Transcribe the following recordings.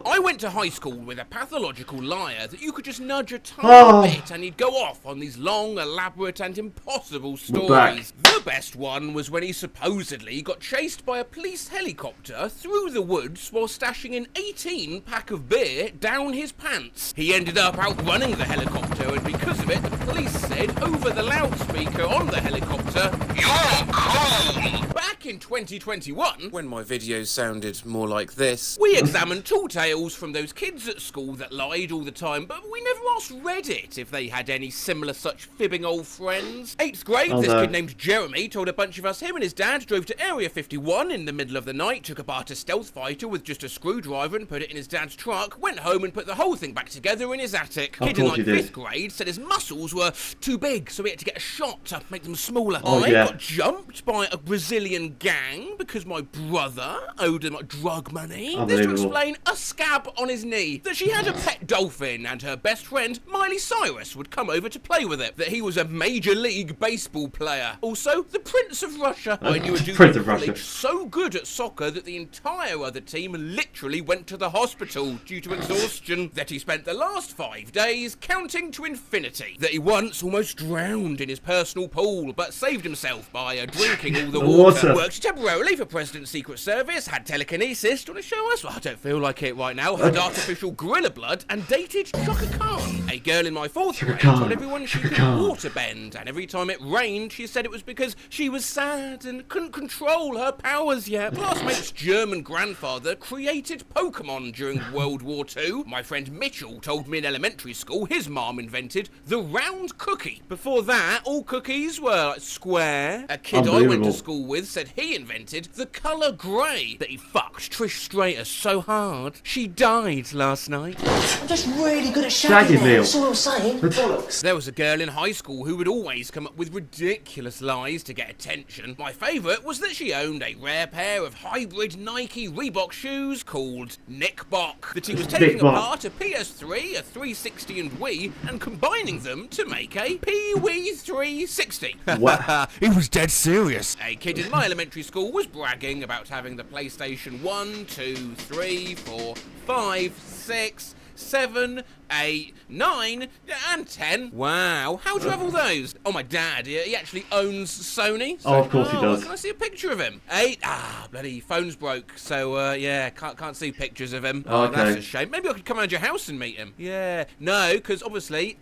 I went to high school with a pathological liar that you could just nudge a tiny bit and he'd go off on these long, elaborate and impossible stories. The best one was when he supposedly got chased by a police helicopter through the woods while stashing an 18-pack of beer down his pants. He ended up outrunning the helicopter, and because of it, the police said over the loudspeaker on the helicopter, "You're cool!" Back in 2021, when my videos sounded more like this, we examined tall tales from those kids at school that lied all the time, but we never asked Reddit if they had any similar such fibbing old friends. 8th grade, this kid named Jeremy told a bunch of us him and his dad drove to Area 51 in the middle of the night, took apart a stealth fighter with just a screwdriver and put it in his dad's truck, went home and put the whole thing back together in his attic. Kid in like 5th grade said his muscles were too big, so he had to get a shot to make them smaller. I got jumped by a Brazilian gang because my brother owed him drug money. This to explain a scab on his knee, that she had a pet dolphin and her best friend Miley Cyrus would come over to play with it, that he was a Major League Baseball player. Also, the Prince of Russia. I knew a dude in college so good at soccer that the entire other team literally went to the hospital due to exhaustion, that he spent the last 5 days counting to infinity, that he once almost drowned in his personal pool but saved himself by drinking all the water. Worked temporarily for President's Secret Service, had telekinesis. Do you want to show us? Well, I don't feel like it right now. Had artificial gorilla blood and dated Chaka Khan. A girl in my 4th grade told everyone she could waterbend, and every time it rained she said it was because she was sad and couldn't control her powers yet. Classmate's German grandfather created Pokemon during World War II. My friend Mitchell told me in elementary school his mom invented the round cookie. Before that, all cookies were square. A kid I went to school with said he invented the colour grey, that he fucked Trish Stratus so hard she died last night. I'm just really good at shagging, man. That's all I'm saying. Bollocks. There was a girl in high school who would always come up with ridiculous lies to get attention. My favourite was that she owned a rare pair of hybrid Nike Reebok shoes called Nickbok, that he was taking apart a PS3, a 360 and Wii and combining them to make a Pee-wee 360. What? He was dead serious. A kid in my elementary school was bragging about having the PlayStation 1, 2, 3, 4, 5, 6, 7, 8, 9, and 10. Wow, how do you have all those? Oh, my dad, he actually owns Sony. So, of course he does. Can I see a picture of him? 8, bloody phone's broke, so yeah, can't see pictures of him. Oh, okay. That's a shame. Maybe I could come around your house and meet him. Yeah, no, because obviously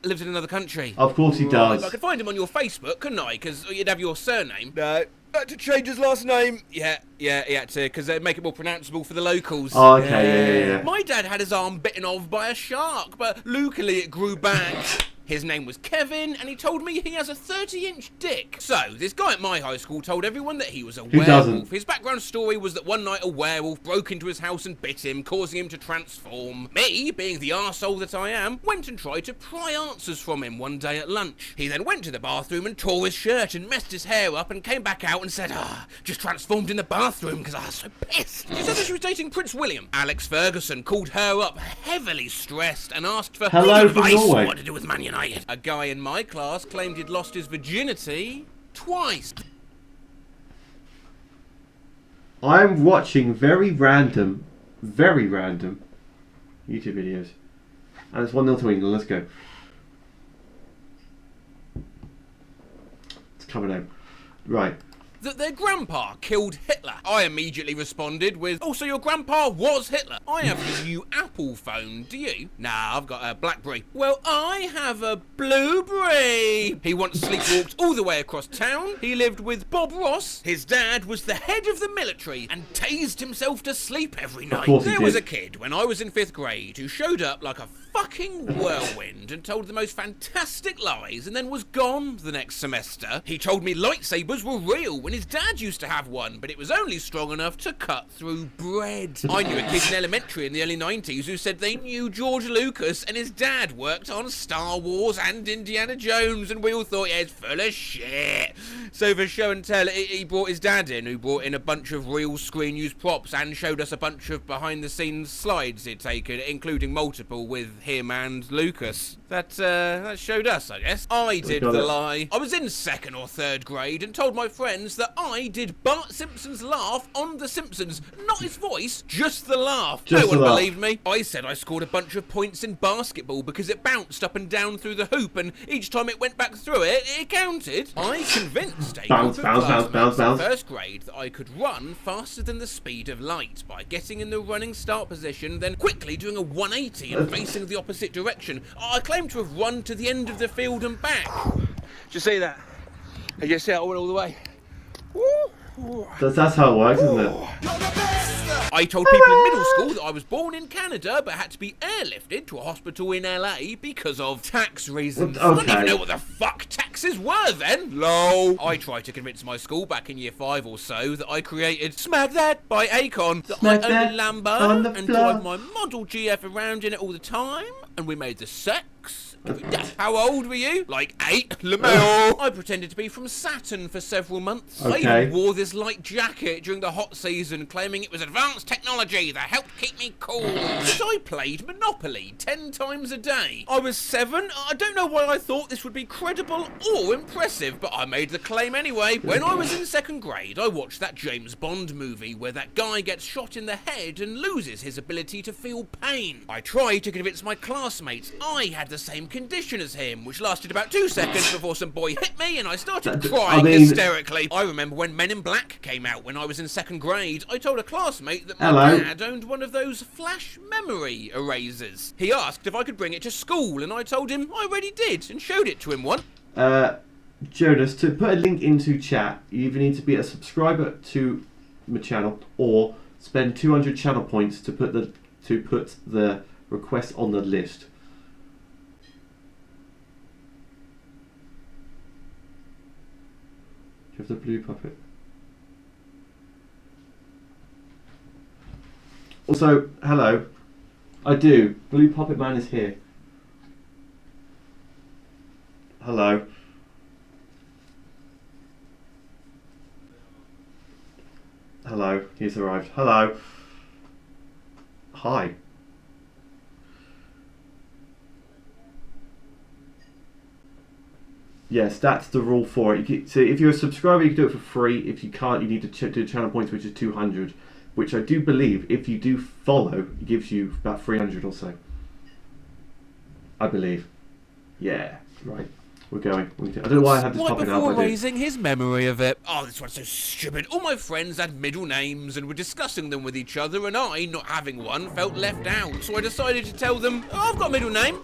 lives in another country. Of course he does. I could find him on your Facebook, couldn't I? Because you'd have your surname. No. Had to change his last name. Yeah, he had to, because they'd make it more pronounceable for the locals. Oh, okay, yeah. My dad had his arm bitten off by a shark, but luckily it grew back. His name was Kevin, and he told me he has a 30-inch dick. So, this guy at my high school told everyone that he was a werewolf. Doesn't? His background story was that one night a werewolf broke into his house and bit him, causing him to transform. Me, being the arsehole that I am, went and tried to pry answers from him one day at lunch. He then went to the bathroom and tore his shirt and messed his hair up and came back out and said, just transformed in the bathroom because I was so pissed. She said that she was dating Prince William. Alex Ferguson called her up heavily stressed and asked for advice on what to do with Man United. A guy in my class claimed he'd lost his virginity twice. I'm watching very random YouTube videos. And it's 1-0 to England. Let's go. It's coming out. Right. That their grandpa killed Hitler. I immediately responded with, oh, so your grandpa was Hitler? I have the new Apple phone, do you? Nah, I've got a BlackBerry. Well, I have a Blueberry. He once sleepwalked all the way across town. He lived with Bob Ross. His dad was the head of the military and tased himself to sleep every night. There was a kid when I was in 5th grade who showed up like a fucking whirlwind and told the most fantastic lies and then was gone the next semester. He told me lightsabers were real when his dad used to have one, but it was only strong enough to cut through bread. I knew a kid in elementary in the early 90s who said they knew George Lucas and his dad worked on Star Wars and Indiana Jones, and we all thought, yeah, it's full of shit. So for show and tell, he brought his dad in, who brought in a bunch of real screen-used props and showed us a bunch of behind-the-scenes slides he'd taken, including multiple with him and Lucas. That showed us, I guess. I did got the it. lie. I was in 2nd or 3rd grade and told my friends that I did Bart Simpson's laugh on The Simpsons. Not his voice, just the laugh. Just no the one laugh. believed me. I said I scored a bunch of points in basketball because it bounced up and down through the hoop, and each time it went back through it, it counted. I convinced a Bounce, group bounce, of bounce, classmates in bounce. 1st grade that I could run faster than the speed of light by getting in the running start position, then quickly doing a 180 and facing the opposite direction. I claimed to have run to the end of the field and back. Did you see that? Did you see I went all the way? That's how it works, isn't it? I told people in middle school that I was born in Canada but had to be airlifted to a hospital in LA because of tax reasons. I didn't even Okay. know what the fuck taxes were then. Lol. I tried to convince my school back in year 5 or so that I created Smack That by Akon, that Smack I that owned a on Lambo the and floor. drive my model GF around in it all the time, and we made the sex. How old were you? Like 8. Lamel. I pretended to be from Saturn for several months. I Okay. even wore this light jacket during the hot season, claiming it was advanced technology that helped keep me cool. But I played Monopoly 10 times a day. I was 7. I don't know why I thought this would be credible or impressive, but I made the claim anyway. When I was in 2nd grade, I watched that James Bond movie where that guy gets shot in the head and loses his ability to feel pain. I tried to convince my classmates I had the same condition as him, which lasted about 2 seconds before some boy hit me and I started crying hysterically. I remember when Men in Black came out when I was in 2nd grade, I told a classmate that my dad owned one of those flash memory erasers. He asked if I could bring it to school and I told him I already did and showed it to him once. Jonas, to put a link into chat, you either need to be a subscriber to my channel or spend 200 channel points to put the request on the list. Do you have the blue puppet? Also, hello. I do. Blue Puppet Man is here. Hello. Hello. He's arrived. Hello. Hi. Yes, that's the rule for it. So if you're a subscriber, you can do it for free. If you can't, you need to do channel points, which is 200. Which I do believe, if you do follow, it gives you about 300 or so. I believe. Yeah, right. We're going. I don't know why I have this popping up. Before raising his memory of it. Oh, this one's so stupid. All my friends had middle names and were discussing them with each other, and I, not having one, felt left out. So I decided to tell them, oh, I've got a middle name.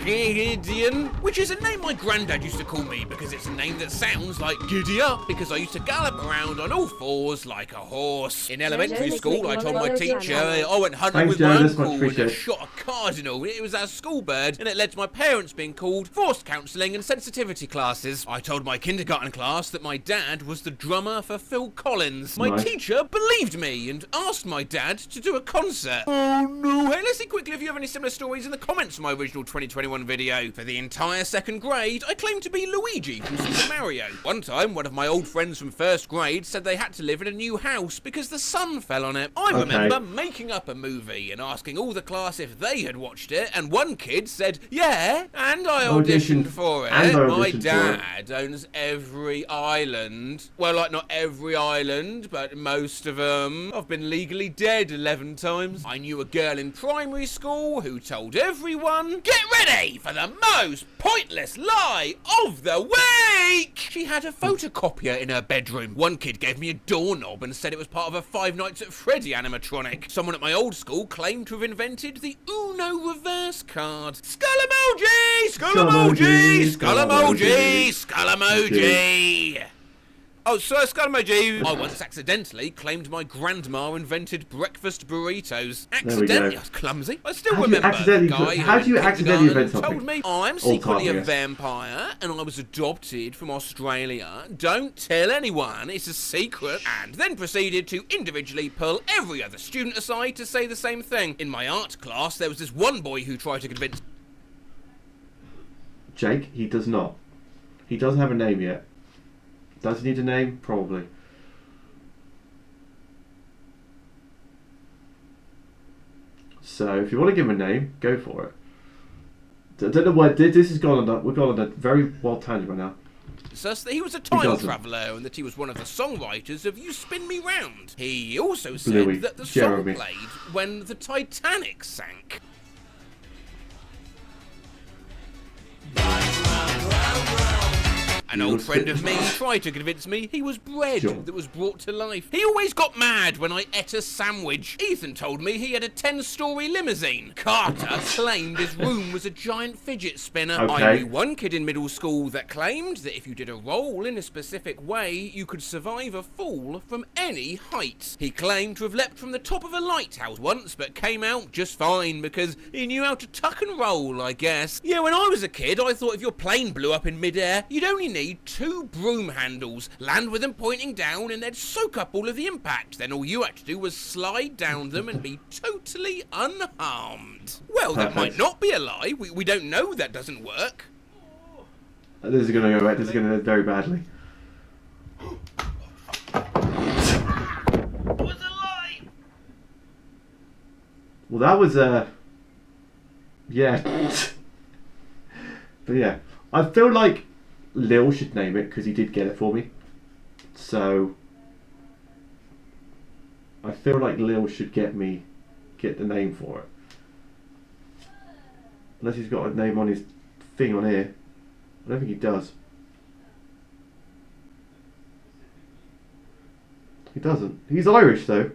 Gideon, which is a name my granddad used to call me because it's a name that sounds like giddy up because I used to gallop around on all fours like a horse. In elementary school, I told my teacher I went hunting with my uncle and shot a cardinal. It was our school bird, and it led to my parents being called forced counselling and sensitivity classes. I told my kindergarten class that my dad was the drummer for Phil Collins. My teacher believed me and asked my dad to do a concert. Oh no! Hey, let's see quickly if you have any similar stories in the comments to my original 2021 video. For the entire 2nd grade, I claimed to be Luigi from Super Mario. One time, one of my old friends from 1st grade said they had to live in a new house because the sun fell on it. I remember making up a movie and asking all the class if they had watched it, and one kid said, yeah, and I auditioned for it. My dad owns every island. Well, like not every island, but most of them. I've been legally dead 11 times. I knew a girl in primary school who told everyone, get ready for the most pointless lie of the week! She had a photocopier in her bedroom. One kid gave me a doorknob and said it was part of a Five Nights at Freddy animatronic. Someone at my old school claimed to have invented the Uno reverse card. Skull emoji! Skull emoji! Skull emoji! Skull emoji! Oh, Sir Skull emoji! I once accidentally claimed my grandma invented breakfast burritos. Accidentally? I was clumsy. I still remember the guy who accidentally told me I'm secretly a vampire and I was adopted from Australia. Don't tell anyone, it's a secret. And then proceeded to individually pull every other student aside to say the same thing. In my art class, there was this one boy who tried to convince... Jake, he does not. He doesn't have a name yet. Does he need a name? Probably. So, if you want to give him a name, go for it. I don't know why this has gone on. We've gone on a very wild tangent right now. Sus that he was a time doesn't. traveller and that he was one of the songwriters of You Spin Me Round. He also said Bluey, that the Jeremy. song played when the Titanic sank. An old friend of me tried to convince me he was bread Sure. that was brought to life. He always got mad when I ate a sandwich. Ethan told me he had a 10-story limousine. Carter claimed his room was a giant fidget spinner. I Okay. knew one kid in middle school that claimed that if you did a roll in a specific way, you could survive a fall from any height. He claimed to have leapt from the top of a lighthouse once, but came out just fine because he knew how to tuck and roll, I guess. Yeah, when I was a kid, I thought if your plane blew up in midair, you'd only need 2 broom handles, land with them pointing down, and they'd soak up all of the impact. Then all you had to do was slide down them and be totally unharmed. Well, that might Perfect. not be a lie. We don't know that doesn't work. This is going to go right. This is going to end very badly. Well, that was yeah. But yeah, I feel like Lil should name it because he did get it for me. So I feel like Lil should get the name for it. Unless he's got a name on his thing on here. I don't think he does. He doesn't. He's Irish though.